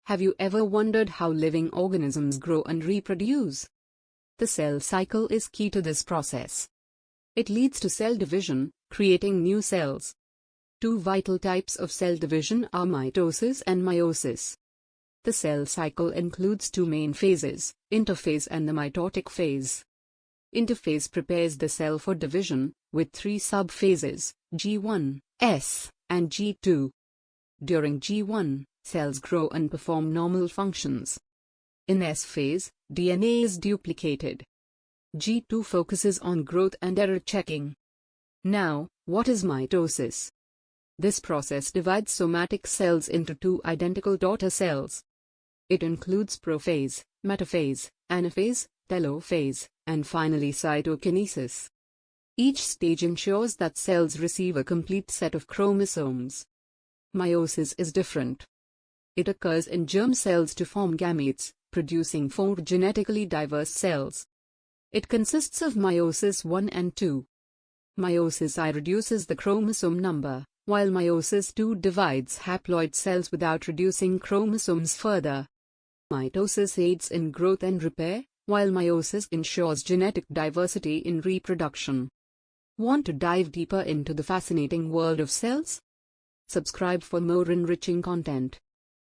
Have you ever wondered how living organisms grow and reproduce? The cell cycle is key to this process. It leads to cell division, creating new cells. Two vital types of cell division are mitosis and meiosis. The cell cycle includes two main phases, interphase and the mitotic phase. Interphase prepares the cell for division, with three subphases, G1, S, and G2. During G1, cells grow and perform normal functions. In S phase, DNA is duplicated. G2 focuses on growth and error checking. Now, what is mitosis? This process divides somatic cells into two identical daughter cells. It includes prophase, metaphase, anaphase, telophase, and finally cytokinesis. Each stage ensures that cells receive a complete set of chromosomes. Meiosis is different. It occurs in germ cells to form gametes, producing four genetically diverse cells. It consists of meiosis 1 and 2. Meiosis I reduces the chromosome number, while meiosis 2 divides haploid cells without reducing chromosomes further. Mitosis aids in growth and repair, while meiosis ensures genetic diversity in reproduction. Want to dive deeper into the fascinating world of cells? Subscribe for more enriching content.